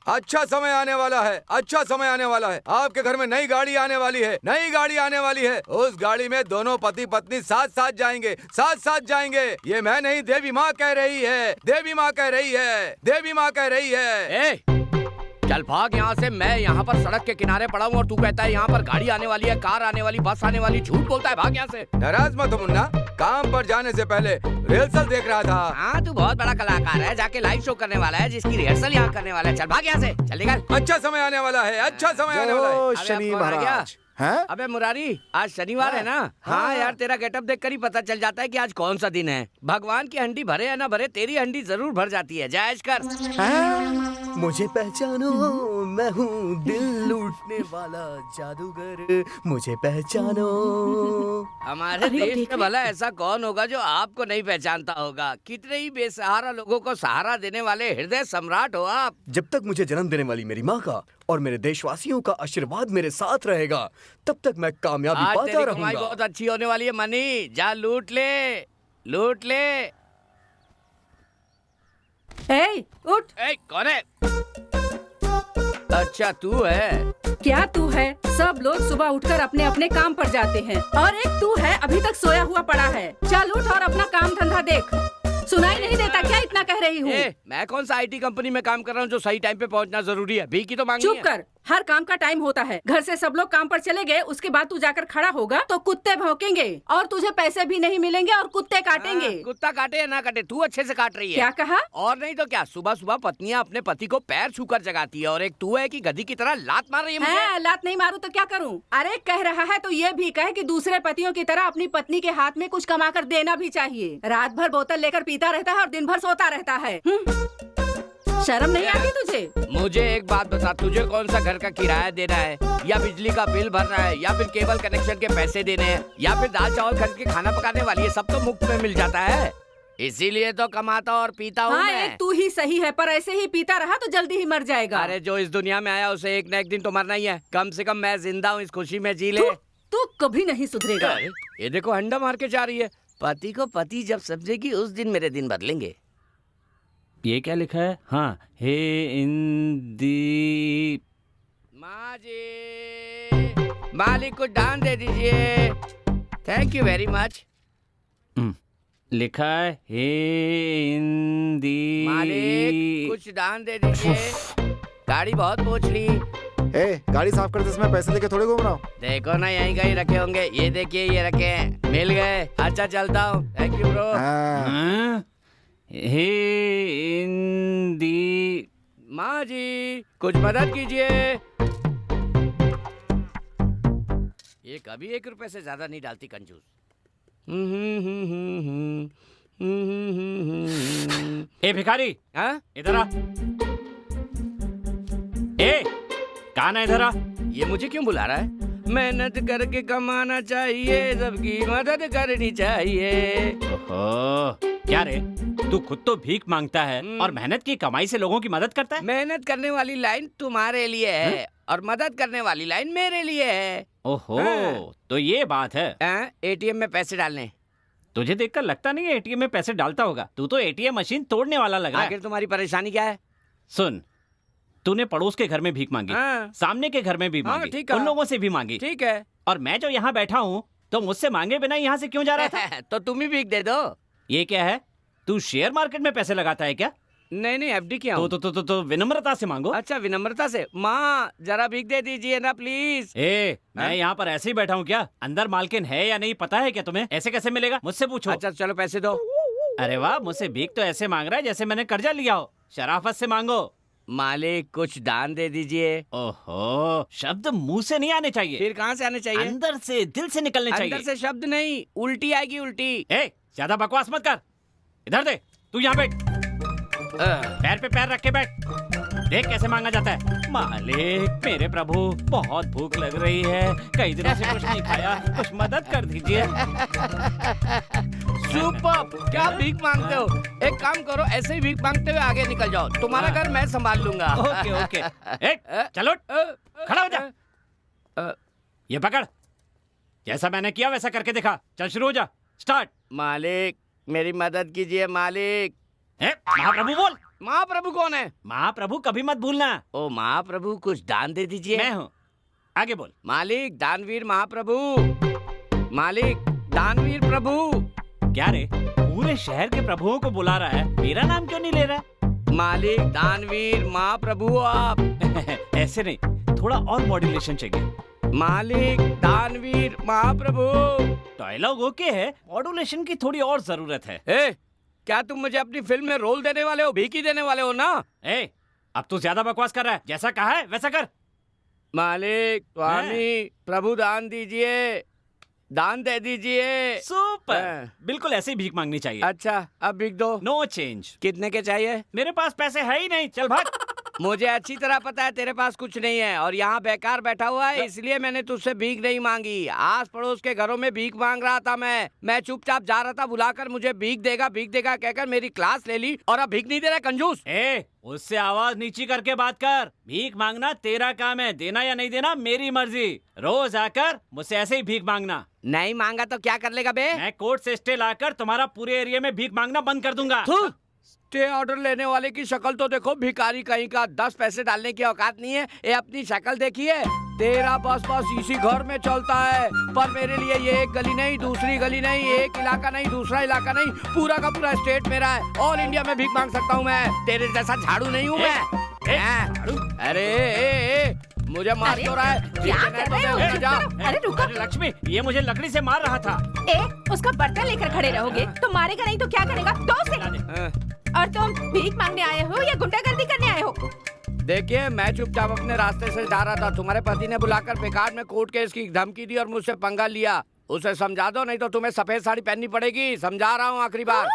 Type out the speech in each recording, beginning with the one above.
अच्छा समय आने वाला है, अच्छा समय आने वाला है। आपके घर में नई गाड़ी आने वाली है, नई गाड़ी आने वाली है। उस गाड़ी में दोनों पति पत्नी साथ साथ जाएंगे, साथ साथ जाएंगे। ये मैं नहीं, देवी माँ कह रही है, देवी माँ कह रही है, देवी माँ कह रही है। ए, चल भाग यहाँ से। मैं यहाँ पर सड़क के किनारे पड़ा हूँ और तू कहता है यहाँ पर गाड़ी आने वाली है, कार आने वाली, बस आने वाली। झूठ बोलता है, भाग यहाँ से। नाराज मत हो मुन्ना, काम पर जाने से पहले रिहर्सल देख रहा था। हाँ, तू बहुत बड़ा कलाकार है, जाके लाइव शो करने वाला है जिसकी रिहर्सल यहाँ करने वाला है। चल भाग यहाँ से, चल निकल। अच्छा समय आने वाला है, अच्छा समय आने वाला है। शनि महाराज हैं? अबे मुरारी, आज शनिवार है ना? हाँ यार, तेरा गेटअप देखकर ही पता चल जाता है कि आज कौन सा दिन है। भगवान की हंडी भरे या ना भरे, तेरी हंडी जरूर भर जाती है। जायज कर। मुझे पहचानो, मैं हूँ दिल लूटने वाला जादूगर, मुझे पहचानो। हमारे देश में भला ऐसा कौन होगा जो आपको नहीं पहचानता होगा? कितने ही बेसहारा लोगों को सहारा देने वाले हृदय सम्राट हो आप। जब तक मुझे जन्म देने वाली मेरी माँ का और मेरे देशवासियों का आशीर्वाद मेरे साथ रहेगा, तब तक मैं कामयाबी आज पाता तेरी रहूंगा। कमाई बहुत अच्छी होने वाली है मनी, जा लूट ले, लूट ले। ए, उठ। ए, कौन है? अच्छा तू है? क्या तू है? सब लोग सुबह उठकर अपने अपने काम पर जाते हैं और एक तू है अभी तक सोया हुआ पड़ा है। चल उठ और अपना काम धंधा देख। सुनाई नहीं देता क्या इतना कह रही हूँ? मैं कौन सा आईटी कंपनी में काम कर रहा हूँ जो सही टाइम पे पहुँचना जरूरी है? भीख की तो मांगनी है। चुप कर, हर काम का टाइम होता है। घर से सब लोग काम पर चले गए, उसके बाद तू जाकर खड़ा होगा तो कुत्ते भौंकेंगे और तुझे पैसे भी नहीं मिलेंगे और कुत्ते काटेंगे। कुत्ता काटे या ना काटे, तू अच्छे से काट रही है। क्या कहा? और नहीं तो क्या, सुबह सुबह पत्नियां अपने पति को पैर छूकर जगाती है और एक तू है कि गधी की तरह लात मार रही है मुझे। लात नहीं मारूं तो क्या करूं? अरे कह रहा है तो ये भी कहे कि दूसरे पतियों की तरह अपनी पत्नी के हाथ में कुछ कमा कर देना भी चाहिए। रात भर बोतल लेकर पीता रहता है और दिन भर सोता रहता है। शर्म नहीं आती तुझे? मुझे एक बात बता, तुझे कौन सा घर का किराया देना है, या बिजली का बिल भरना है, या फिर केबल कनेक्शन के पैसे देने हैं, या फिर दाल चावल खरीद के खाना पकाने वाली है? सब तो मुफ्त में मिल जाता है, इसीलिए तो कमाता और पीता हूँ मैं। एक तू ही सही है, पर ऐसे ही पीता रहा तो जल्दी ही मर जाएगा। अरे जो इस दुनिया में आया उसे एक न एक दिन तो मरना ही है। कम से कम मैं जिंदा हूँ, इस खुशी में जी ले। तू कभी नहीं सुधरेगा। ये देखो हंडा मार के जा रही है। पति को पति जब समझेगी उस दिन मेरे दिन बदलेंगे। ये क्या लिखा है? हाँ, हे इंदी। माँ जी, मालिक को दान दे दीजिए। Thank you very much. लिखा है हे इंदी। मालिक कुछ दान दे दीजिए। गाड़ी बहुत पोंछ ली। गाड़ी साफ करते समय पैसे लेके थोड़े घूम रहा हूँ। देखो ना, यहीं कहीं रखे होंगे। ये देखिए, ये रखे हैं, मिल गए। अच्छा चलता हूँ, थैंक यू ब्रो। हे इंदी। माँ जी कुछ मदद कीजिए। ये कभी 1 रुपए से ज्यादा नहीं डालती कंजूस। ए भिखारी, हाँ? इधर आ। ए कहाँ है? इधर आ। ये मुझे क्यों बुला रहा है? मेहनत करके कमाना चाहिए, सबकी मदद करनी चाहिए। ओहो, क्या रे, तू खुद तो भीख मांगता है और मेहनत की कमाई से लोगों की मदद करता है। मेहनत करने वाली लाइन तुम्हारे लिए है और मदद करने वाली लाइन मेरे लिए है। ओहो, तो ये बात है। एटीएम में पैसे डालने। तुझे देखकर लगता नहीं है एटीएम में पैसे डालता होगा। तू तो एटीएम मशीन तोड़ने वाला लग रहा है। आखिर तुम्हारी परेशानी क्या है? सुन, तूने पड़ोस के घर में भीख मांगी, सामने के घर में भी मांगी, ठीक है। उन लोगों से भी मांगी, ठीक है। और मैं जो यहाँ बैठा हूँ तो मुझसे मांगे बिना यहाँ से क्यों जा रहा था? तो तुम ही भीख दे दो। ये क्या है? तू शेयर मार्केट में पैसे लगाता है क्या? नहीं नहीं, एफडी किया हूँ। तो विनम्रता से मांगो। अच्छा विनम्रता से। माँ जरा भीख दे दीजिए ना प्लीज। मैं यहाँ पर ऐसे ही बैठा हूँ क्या? अंदर मालकिन है या नहीं पता है क्या तुम्हें? ऐसे कैसे मिलेगा? मुझसे पूछो। अच्छा चलो पैसे दो। अरे वाह, मुझसे भीख तो ऐसे मांग रहा है जैसे मैंने कर्जा लिया हो। शराफत से मांगो। मालिक कुछ दान दे दीजिए। ओहो, शब्द मुंह से नहीं आने चाहिए। फिर कहाँ से आने चाहिए? अंदर से, दिल से निकलने चाहिए। अंदर से शब्द नहीं, उल्टी आएगी उल्टी। ज्यादा बकवास मत कर। इधर दे, तू यहाँ बैठ। पैर पे पैर रख के बैठ। देख कैसे मांगा जाता है। मालिक मेरे प्रभु, बहुत भूख लग रही है, कई दिनों से कुछ नहीं खाया, कुछ मदद कर दीजिए। सुपर, क्या भीख मांगते हो? एक काम करो, ऐसे ही भीख मांगते हुए आगे निकल जाओ, तुम्हारा घर मैं संभाल लूंगा। Okay okay. चलो खड़ा हो जा। ये पकड़, जैसा मैंने किया वैसा करके दिखा। चल शुरू हो जा, स्टार्ट। मालिक मेरी मदद कीजिए मालिक। महाप्रभु बोल। महाप्रभु कौन है? महाप्रभु कभी मत भूलना। ओ महाप्रभु, कुछ दान दे दीजिए। मैं हूँ, आगे बोल। मालिक दानवीर महाप्रभु, मालिक दानवीर प्रभु। क्या रे, पूरे शहर के प्रभुओं को बुला रहा है, मेरा नाम क्यों नहीं ले रहा? मालिक दानवीर महाप्रभु आप। ऐसे नहीं, थोड़ा और मॉड्यूलेशन चाहिए। मालिक दानवीर महाप्रभु। डायलॉग ओके है, मॉड्यूलेशन की थोड़ी और जरूरत है। ए, क्या तुम मुझे अपनी फिल्म में रोल देने वाले हो, भीख ही देने वाले हो ना? ए, अब तू ज्यादा बकवास कर रहा है, जैसा कहा है वैसा कर। मालिक स्वामी प्रभु दान दीजिए, दान दे दीजिए। सुपर, बिल्कुल ऐसे ही भीख मांगनी चाहिए। अच्छा, अब भीख दो। No change. कितने के चाहिए? मेरे पास पैसे है ही नहीं, चल भाग। मुझे अच्छी तरह पता है तेरे पास कुछ नहीं है और यहाँ बेकार बैठा हुआ है, इसलिए मैंने तुझसे भीख नहीं मांगी। आस पड़ोस के घरों में भीख मांग रहा था मैं चुपचाप जा रहा था, बुलाकर मुझे भीख देगा कहकर मेरी क्लास ले ली और अब भीख नहीं दे रहा कंजूस। ए, उससे आवाज नीची करके बात कर। भीख मांगना तेरा काम है, देना या नहीं देना मेरी मर्जी। रोज आकर मुझसे ऐसे ही भीख मांगना। नहीं मांगा तो क्या कर लेगा बे? मैं कोर्ट से स्टे लाकर तुम्हारा पूरे एरिया में भीख मांगना बंद कर दूंगा। स्टे ऑर्डर लेने वाले की शक्ल तो देखो, भिखारी कहीं का, 10 पैसे डालने की औकात नहीं है। ये अपनी शक्ल देखिए, तेरा बस इसी घर में चलता है, पर मेरे लिए ये एक गली नहीं, दूसरी गली नहीं, एक इलाका नहीं, दूसरा इलाका नहीं, पूरा का पूरा स्टेट मेरा है। ऑल इंडिया में भीख मांग सकता हूँ मैं, तेरे जैसा झाड़ू नहीं हूँ मैं। अरे मुझे मार क्यों रहा है? क्या कर रहे हो? अरे रुको। अरे लक्ष्मी, ये मुझे लकड़ी से मार रहा था। उसका बर्तन लेकर खड़े रहोगे तो मारेगा नहीं तो क्या करेगा? दो से। और तुम भीख मांगने आए हो या गुंडागर्दी करने आए हो? देखिए, मैं चुपचाप अपने रास्ते से जा रहा था, तुम्हारे पति ने बुलाकर बेकार में कोर्ट केस की धमकी दी और मुझसे पंगा लिया। उसे समझा दो, नहीं तो तुम्हें सफेद साड़ी पहननी पड़ेगी। समझा रहा हूँ आखिरी बार।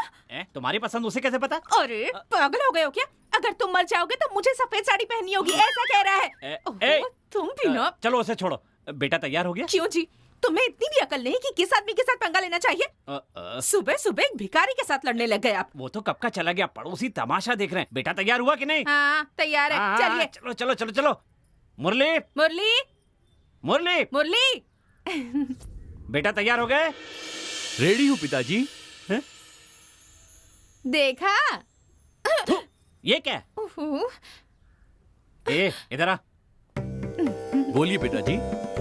तुम्हारी पसंद उसे कैसे पता? अरे पागल हो गए हो क्या? अगर तुम मर जाओगे तो मुझे सफेद साड़ी पहननी होगी, ऐसा कह रहा है। ओहो, तुम भी ना। चलो उसे छोड़ो। बेटा तैयार हो गया? क्यों जी, तुम्हें इतनी भी अकल नहीं कि किस आदमी के साथ पंगा लेना चाहिए? सुबह सुबह एक भिखारी के साथ लड़ने लग गए आप। वो तो कब का चला गया, पड़ोसी तमाशा देख रहे हैं। बेटा तैयार हुआ कि नहीं? हाँ तैयार है, चलिए। चलो चलो चलो चलो। मुरली मुरली मुरली मुरली। बेटा तैयार हो गए? रेडी हूँ पिताजी। देखा? ये क्या? ए, इधर आ। बोलिए पिताजी।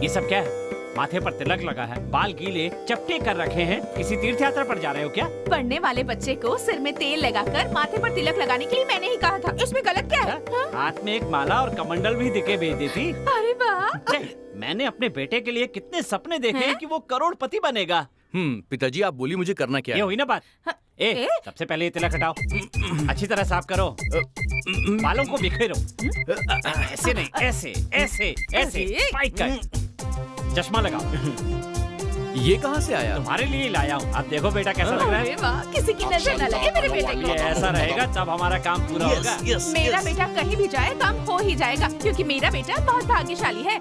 ये सब क्या है? माथे पर तिलक लगा है, बाल गीले चपटे कर रखे हैं। किसी तीर्थ यात्रा पर जा रहे हो क्या? पढ़ने वाले बच्चे को सिर में तेल लगाकर माथे पर तिलक लगाने के लिए मैंने ही कहा था, इसमें गलत क्या है? हाँ? हाथ में एक माला और कमंडल भी दिखे भेज दी थी। अरे वाह! मैंने अपने बेटे के लिए कितने सपने देखे हैं कि वो करोड़पति बनेगा। पिताजी आप बोलिए मुझे करना क्या ये है? हुई ना बात। सबसे पहले ये तिलक हटाओ, अच्छी तरह साफ करो, बालों को बिखेरो। ऐसे नहीं, ऐसे ऐसे ऐसे स्पाइक कर। चश्मा लगाओ। ये कहाँ से आया? तुम्हारे लिए लाया हूँ। अब देखो बेटा कैसा लग रहा है। अरे वाह, किसी की नजर न लगे मेरे बेटे ये को। ऐसा रहेगा तब हमारा काम पूरा होगा। मेरा बेटा कहीं भी जाए काम हो ही जाएगा, क्योंकि मेरा बेटा बहुत भाग्यशाली है।